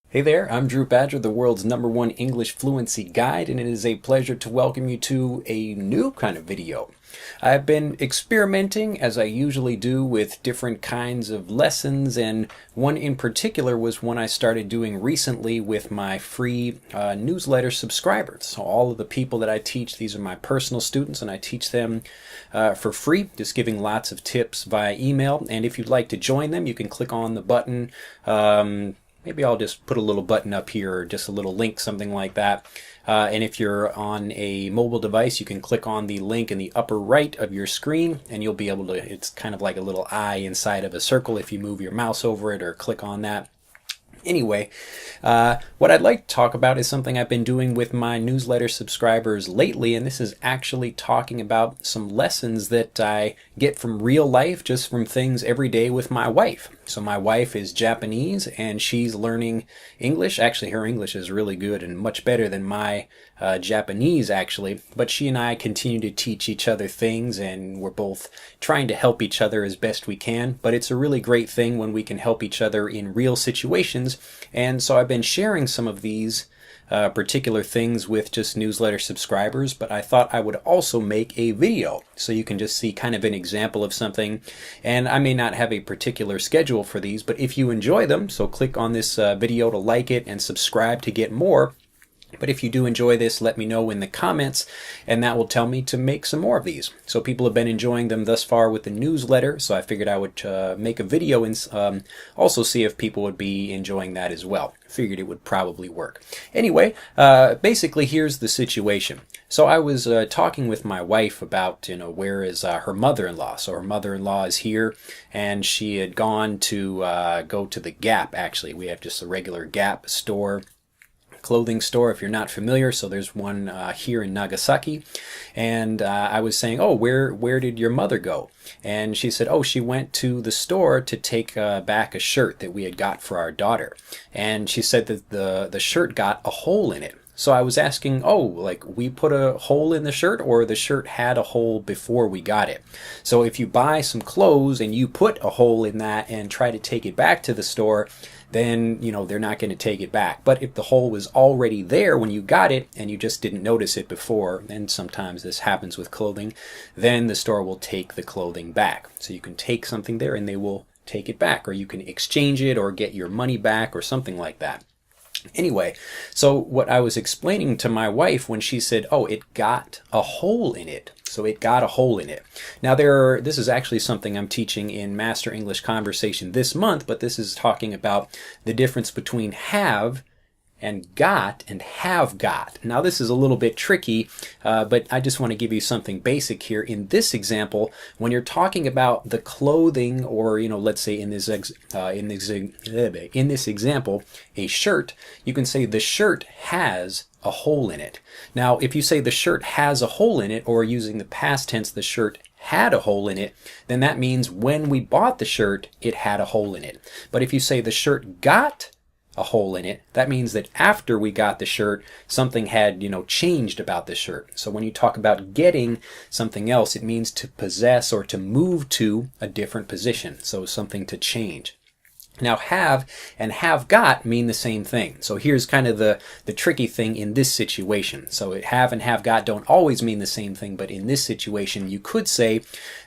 Hey there, I'm Drew Badger, the world's #1 English fluency guide, and it is a pleasure to welcome you to a new kind of video. I've been experimenting, as I usually do, with different kinds of lessons, and one in particular was one I started doing recently with my free newsletter subscribers. So all of the people that I teach, these are my personal students, and I teach them for free, just giving lots of tips via email. And if you'd like to join them, you can click on the button. Maybe I'll just put a little button up here, or just a little link, something like that. And if you're on a mobile device, you can click on the link in the upper right of your screen, and you'll be able to, it's kind of like a little eye inside of a circle if you move your mouse over it or click on that. Anyway, what I'd like to talk about is something I've been doing with my newsletter subscribers lately, and this is actually talking about some lessons that I get from real life, just from things every day with my wife. So my wife is Japanese, and she's learning English. Actually, her English is really good and much better than my Japanese, actually. But she and I continue to teach each other things, and we're both trying to help each other as best we can. But it's a really great thing when we can help each other in real situations. And so I've been sharing some of these particular things with just newsletter subscribers, but I thought I would also make a video so you can just see kind of an example of something. And I may not have a particular schedule for these, but if you enjoy them, so click on this video to like it and subscribe to get more. But if you do enjoy this, let me know in the comments, and that will tell me to make some more of these. So people have been enjoying them thus far with the newsletter, so I figured I would make a video and also see if people would be enjoying that as well. Figured it would probably work. Anyway, basically here's the situation. So I was talking with my wife about, where is her mother-in-law. So her mother-in-law is here, and she had gone to go to the Gap, actually. We have just a regular Gap store, clothing store, if you're not familiar. So there's one here in Nagasaki, and I was saying, oh, where did your mother go? And she said, oh, she went to the store to take back a shirt that we had got for our daughter. And she said that the shirt got a hole in it. So I was asking, oh, like we put a hole in the shirt, or the shirt had a hole before we got it? So if you buy some clothes and you put a hole in that and try to take it back to the store, then, they're not going to take it back. But if the hole was already there when you got it and you just didn't notice it before, and sometimes this happens with clothing, then the store will take the clothing back. So you can take something there and they will take it back, or you can exchange it or get your money back or something like that. Anyway, so what I was explaining to my wife when she said, oh, it got a hole in it. So it got a hole in it. Now this is actually something I'm teaching in Master English Conversation this month, but this is talking about the difference between have and got and have got. Now this is a little bit tricky, but I just want to give you something basic here. In this example, when you're talking about the clothing, or let's say in this example, a shirt, you can say the shirt has a hole in it. Now if you say the shirt has a hole in it, or using the past tense, the shirt had a hole in it, then that means when we bought the shirt, it had a hole in it. But if you say the shirt got a hole in it, that means that after we got the shirt, something had, changed about the shirt. So when you talk about getting something else, it means to possess or to move to a different position. So something to change. Now have and have got mean the same thing. So here's kind of the tricky thing in this situation. So have and have got don't always mean the same thing, but in this situation you could say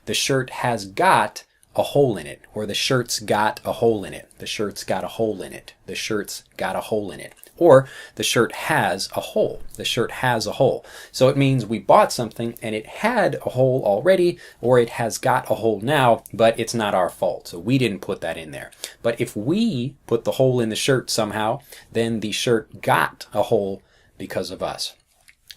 the shirt has got a hole in it, or the shirt's got a hole in it. The shirt's got a hole in it. The shirt's got a hole in it. Or the shirt has a hole. The shirt has a hole. So it means we bought something and it had a hole already, or it has got a hole now, but it's not our fault. So we didn't put that in there. But if we put the hole in the shirt somehow, then the shirt got a hole because of us.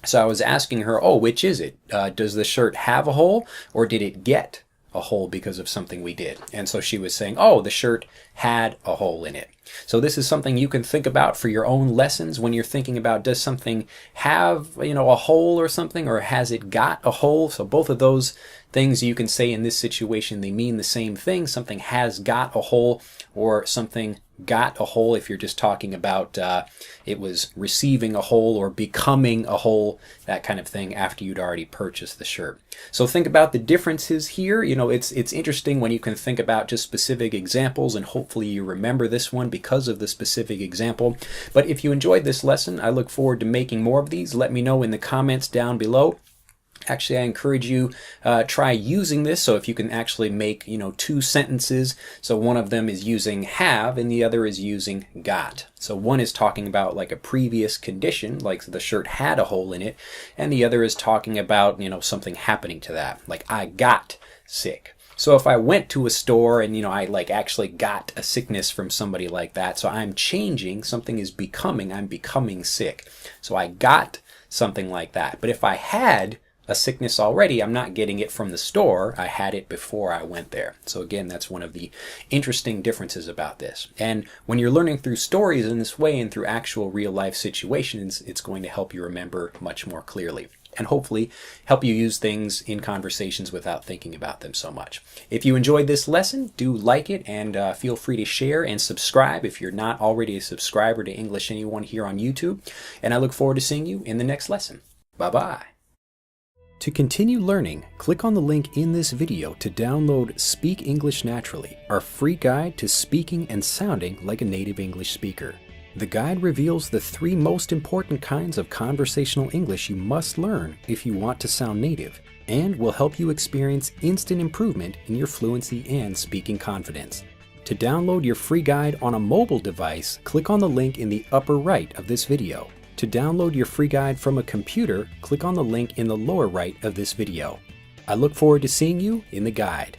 So I was asking her, oh, which is it? Does the shirt have a hole, or did it get a hole because of something we did? And so she was saying, oh, the shirt had a hole in it. So this is something you can think about for your own lessons when you're thinking about, does something have, a hole or something, or has it got a hole? So both of those things you can say in this situation, they mean the same thing. Something has got a hole, or something got a hole if you're just talking about it was receiving a hole or becoming a hole, that kind of thing, after you'd already purchased the shirt. So think about the differences here. You know, it's interesting when you can think about just specific examples, and hopefully you remember this one because of the specific example. But if you enjoyed this lesson, I look forward to making more of these. Let me know in the comments down below. Actually, I encourage you try using this. So if you can actually make, you know, 2 sentences. So one of them is using have and the other is using got. So one is talking about like a previous condition, like the shirt had a hole in it, and the other is talking about, you know, something happening to that, like I got sick. So if I went to a store and, you know, I like actually got a sickness from somebody like that, so I'm changing, something is becoming, I'm becoming sick. So I got something like that. But if I had a sickness already, I'm not getting it from the store, I had it before I went there. So again, that's one of the interesting differences about this. And when you're learning through stories in this way and through actual real life situations, it's going to help you remember much more clearly, and hopefully help you use things in conversations without thinking about them so much. If you enjoyed this lesson, do like it, and feel free to share and subscribe if you're not already a subscriber to English Anyone here on YouTube. And I look forward to seeing you in the next lesson. Bye-bye. To continue learning, click on the link in this video to download Speak English Naturally, our free guide to speaking and sounding like a native English speaker. The guide reveals the 3 most important kinds of conversational English you must learn if you want to sound native, and will help you experience instant improvement in your fluency and speaking confidence. To download your free guide on a mobile device, click on the link in the upper right of this video. To download your free guide from a computer, click on the link in the lower right of this video. I look forward to seeing you in the guide.